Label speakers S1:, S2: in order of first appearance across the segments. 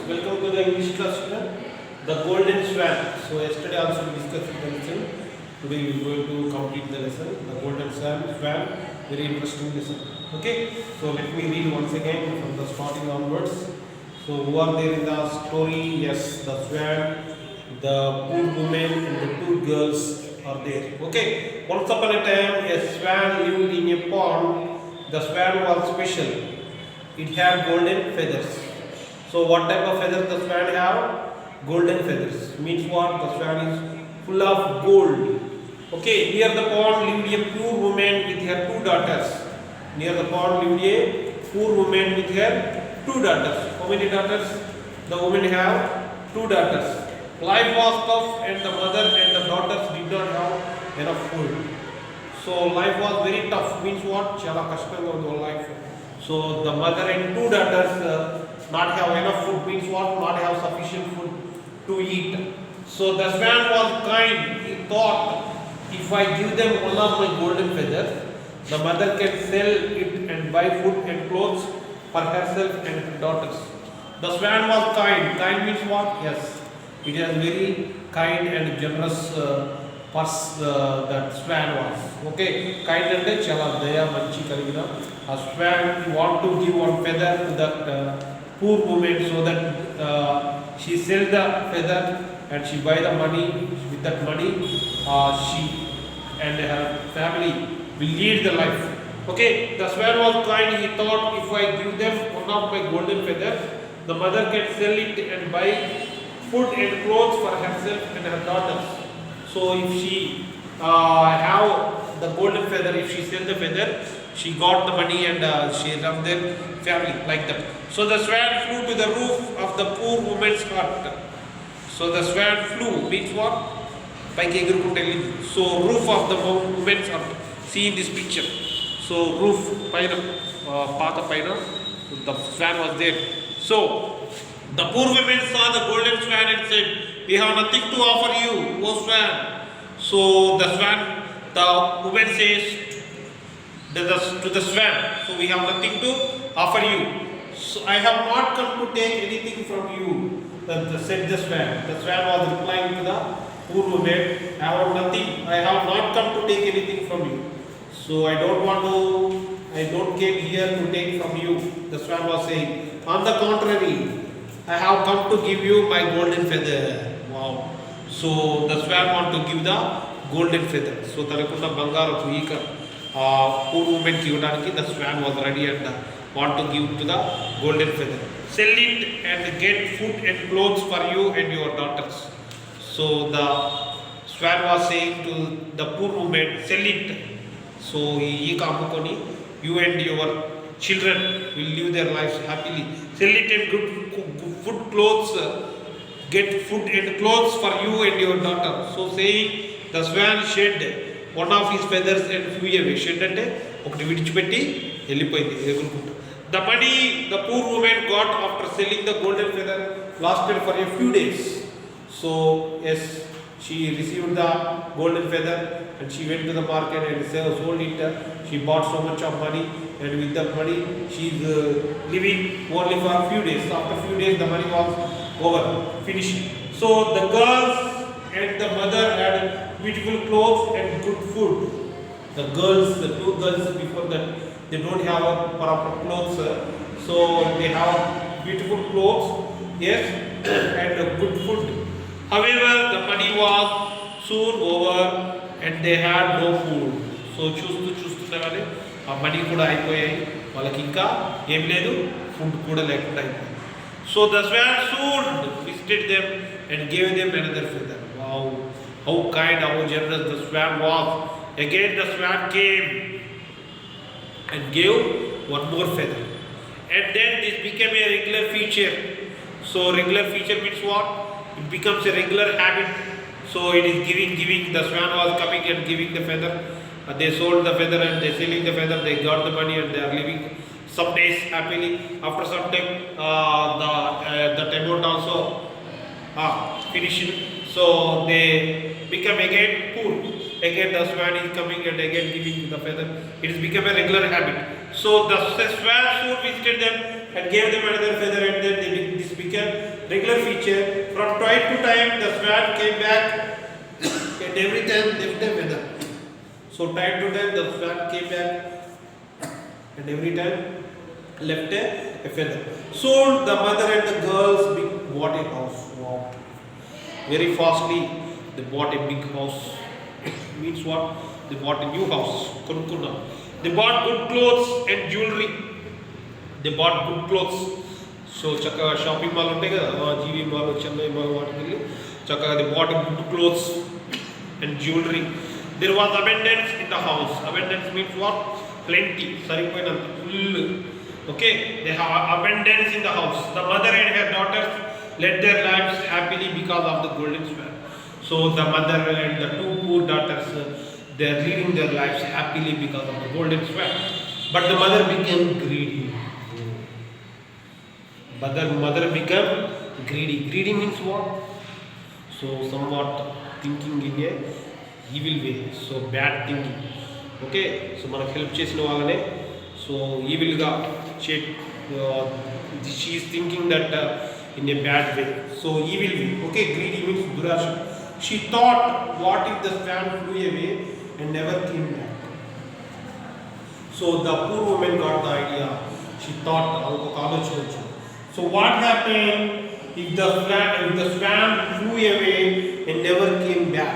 S1: Welcome to the English class student. The golden swan. So yesterday also we discussed the lesson. Today we are going to complete the lesson. The golden swan. Very interesting lesson. Okay. So let me read once again from the starting onwards. So who are there in the story? Yes, the swan, the poor woman, and the two girls are there. Okay. Once upon a time, a swan lived in a pond. The swan was special. It had golden feathers. So what type of feathers the swan have? Golden feathers. Means what? The swan is full of gold. Okay, near the pond lived a poor woman with her two daughters. Near the pond lived a poor woman with her two daughters. How many daughters? The woman have two daughters. Life was tough and the mother and the daughters did not have enough food. So life was very tough. Means what? Chala kashtamga undi life. So the mother and two daughters not have enough food. Means what? Not have sufficient food to eat. So the swan was kind. He thought, if I give them one of my golden feathers, the mother can sell it and buy food and clothes for herself and her daughters. The swan was kind. Kind means what? Yes, it is very kind and generous that swan was. Okay, kind ante chala daya manchi kalgina. A swan want to give one feather to that poor woman so that she sell the feather and she buy the money. With that money, she and her family will lead the life. Okay, the swan was kind. He thought, if I give them one of my golden feathers, the mother can sell it and buy food and clothes for herself and her daughters. So if she have the golden feather, if she sell the feather, she got the money and she run their family like that. So the swan flew to the roof of the poor woman's hut. So the swan flew means what? So roof of the woman's hut. See in this picture. So roof paina, path paina, the swan was there. So the poor woman saw the golden swan and said, "We have nothing to offer you, O swan." So the woman says to the swan, "So we have nothing to offer you. So I have not come to take anything from you," said the swan. The swan was replying to the poor woman, "I have nothing. I have not come to take anything from you. So I don't came here to take from you." The swan was saying, "On the contrary, I have come to give you my golden feather." Wow. So the swan want to give the golden feather. So tanakunna bangarapu ika poor woman ki ivadaniki the swan was ready and want to give to the golden feather. Sell it and get food and clothes for you and your daughters. So the swan was saying to the poor woman, "Sell it. So ee amukoni you and your children will live their lives happily. Sell it and good food, clothes, get food and clothes for you and your daughter." So saying, the swan shed one of his feathers and flew away. Shed ante ఒకటి విడిచిపెట్టి వెళ్ళిపోయింది ఎగురుకుంటూ. The money the poor woman got after selling the golden feather lasted for a few days. So yes, she received the golden feather and she went to the market and sold it. She bought so much of money and with the money she is living only for a few days. After a few days the money was over, finished. So the girls and the mother had beautiful clothes and good food. The two girls before that, they don't have a proper clothes, so they have beautiful clothes, yes, and good food. However, the money was soon over and they had no food. So చూస్తుండగానే ఆ money కూడా అయిపోయాయి, వాళ్ళకి ఇంకా ఏం లేదు, food కూడా లేకుండా అయిపోయింది. So the swan soon visited them and gave them another feather. Wow, how kind, how generous the swan was. Again the swan came and gave one more feather. And then this became a regular feature. So regular feature means what? It becomes a regular habit. So it is giving. The swan was coming and giving the feather. They sold the feather and they selling the feather. They got the money and they are living some days happily. After some time, the amount also finished. So they become again poor. Again the swan is coming and again giving the feather. It has become a regular habit. So the swan soon visited them and gave them another feather, and then this became regular feature. From time to time the swan came back and every time left a feather. So time to time the swan came back and every time left a feather. So the mother and the girls bought a house. Wow. Very fastly they bought a big house. Means what? They bought a new house. They bought good clothes and jewelry. They bought good clothes. So chaka shopping mall unte kada GV mall Chennai mall vaatiki chaka they bought good clothes and jewelry. There was abundance in the house. Abundance means what? Plenty. Saripoinanta full. Okay, they have abundance in the house. The mother and her daughters led their lives happily because of the golden swan. So the mother and the two poor daughters they are leading their lives happily because of the golden swan. But the mother became greedy. But the mother became greedy. Greedy means what? So somewhat thinking in a evil way. So bad thinking. Okay. So manaku help chesina vallane. So evil ga she is thinking that in a bad way. So evil way. Okay. Greedy means durasha. She thought, what if the swan flew away and never came back? So the poor woman got the idea. She thought, so what happened if the swan flew away and never came back?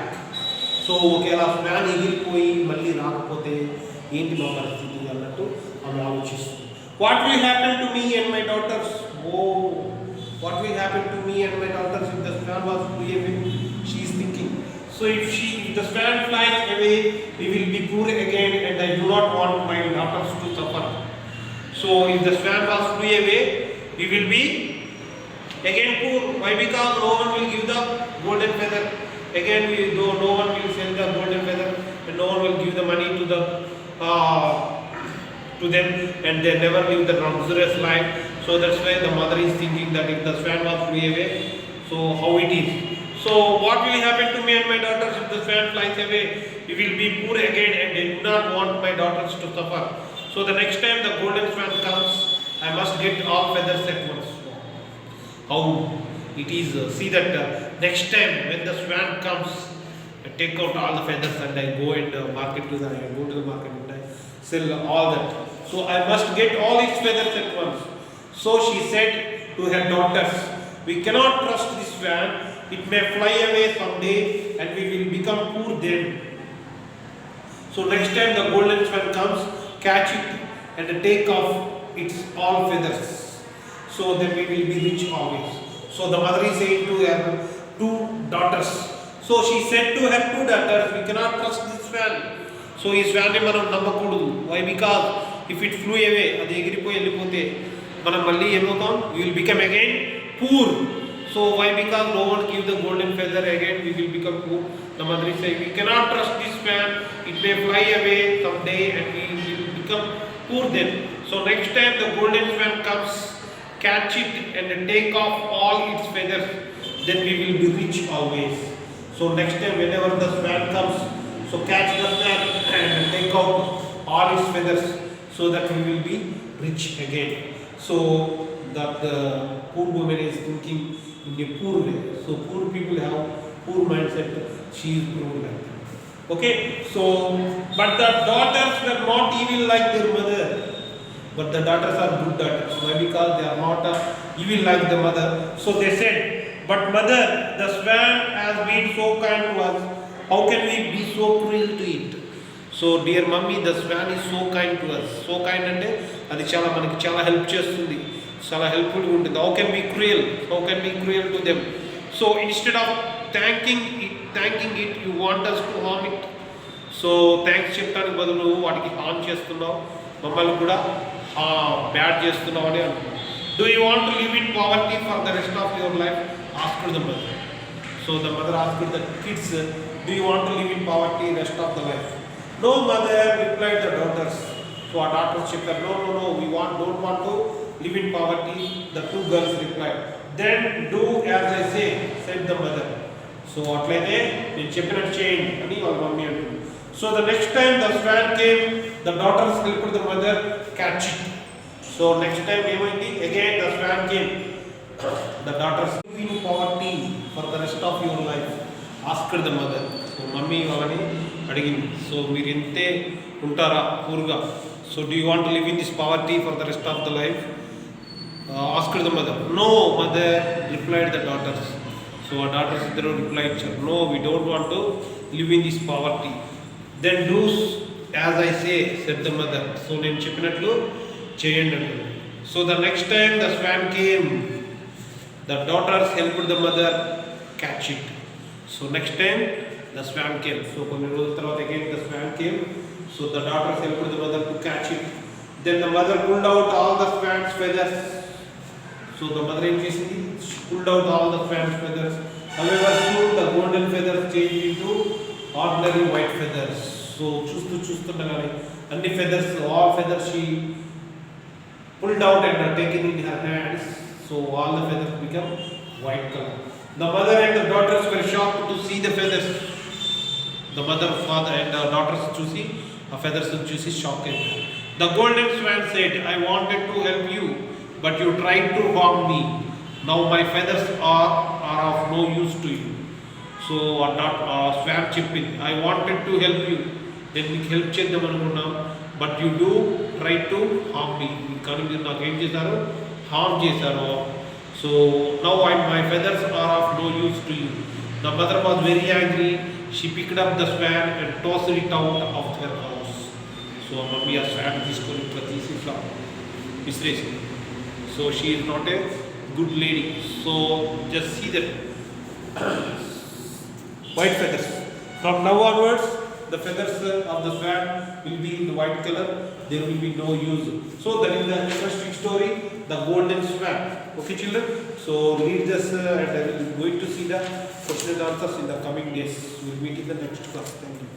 S1: So okela swan egiripoyi malli raakapothe enti ma paristhiti annattu ame alochistundi. What will happen to me and my daughters? Oh, what will happen to me and my daughters if the swan was flew away? She is thinking. So if the swan flies away, we will be poor again, and I do not want my daughters to suffer. So if the swan was flew away, we will be again poor. Why? Because no one will give the golden feather. Again, no one will sell the golden feather, and no one will give the money to them, and they never live the luxurious life. So that's why the mother is thinking that if the swan was flew away, so how it is. So what will happen to me and my daughters if the swan flies away? We will be poor again, and I do not want my daughters to suffer. So the next time the golden swan comes, I must get all feathers at once. How it is. See that next time when the swan comes, I take out all the feathers and I go and go to the market and I sell all that. So I must get all its feathers at once. So she said to her daughters, we cannot trust this swan. It may fly away someday and we will become poor then. So next time the golden swan comes, catch it and take off its all feathers. So then we will be rich always. So the mother is saying to her two daughters. So she said to her two daughters, we cannot trust this swan. So ఈ swan ని మనం నమ్మకూడదు. Why? Because if it flew away, అది ఎగిరిపోయి వెళ్ళిపోతే మనం మళ్ళీ ఏమవుతాం? We will become again poor. So why? Because no one give the golden feather again, we will become poor. The mother is saying, we cannot trust this swan. It may fly away someday and we will become poor then. So next time the golden swan comes, catch it and take off all its feathers, then we will be rich always. So next time whenever the swan comes, so catch the swan and take out all its feathers so that we will be rich again. So that the poor woman is thinking in a poor way. So poor people have poor mindset. She is poor like that. Okay. So but the daughters were not evil like their mother. But the daughters are good daughters. Why? Because they are not evil like the mother. So they said, but mother, the swan has been so kind to us. How can we be so cruel to it? So dear mummy, the swan is so kind to us. So kind ante adi chala manaki chala help chestundi. Chala helpful ga untundi. How can we cruel? How can we cruel to them? So instead of thanking it, you want us to harm it. So thanks చెప్తానికి బదులు వాటికి harm చేస్తున్నావు, మమ్మల్ని కూడా bad చేస్తున్నావు అని అంటున్నావు. Do you want to live in poverty for the rest of your life? Asked the mother. So the mother asked the kids, do you want to live in poverty rest of the life? No mother, replied the daughters. So our daughters said, no, we don't want to live in poverty. The two girls replied, then do as I say, said the mother. So అట్లయితే నేను చెప్పినట్టు చేయండి అని వాళ్ళ mummy అంటుంది. So the next time the swan came, the daughters helped the mother catch it. So next time ఏమైంది? Again the swan came The daughters in poverty for the rest of your life. Asked the mother. So mummy వాళ్ళని అడిగింది. So మీరు ఇంతే ఉంటారా పూర్గా? So do you want to live in this poverty for the rest of the life? Asked the mother. No, mother, replied the daughters. So our daughters replied, no, we don't want to live in this poverty. Then do as I say, said the mother. So నేను చెప్పినట్లు చేయండి అంటారు. So the next time the swan came, the daughters helped the mother catch it. So next time the swan came. So కొన్ని రోజుల తర్వాత again the swan came. So the daughters helped the mother to catch it. Then the mother pulled out all the swan's feathers. So the mother ఏం చేసింది? Pulled out all the swan's feathers. However, soon the golden feathers changed into ordinary white feathers. So చూస్తుండగానే అన్ని feathers, all feathers she pulled out and taken in her hands. So all the feathers become white color. The mother and the daughters were shocked to see the feathers. The mother, father and the daughters చూసి ఆ feathers చూసి shocked. The golden swan said, I wanted to help you, but you tried to harm me. Now my feathers are of no use to you. So swan చెప్పింది, I wanted to help you. నేను మీకు help చేద్దాం అనుకున్నాం, but you do try to harm me. కానీ మీరు నాకు ఏం చేశారు? హార్మ్ చేశారు. So now my feathers are of no use to you. The mother was very angry. She picked up the swan and tossed it out of her house. So mummy ఆ swan తీసుకొని ఇట్లా తీసి ఇట్లా విసిరేసింది. So she is not a good lady. So just see that white feathers. From now onwards, the feathers of the swan will be in the white color. There will be no use. So that is the interesting story, the golden swan. Okay, children. So read this and I will going to see the question and answers in the coming days. We will meet in the next class. Thank you.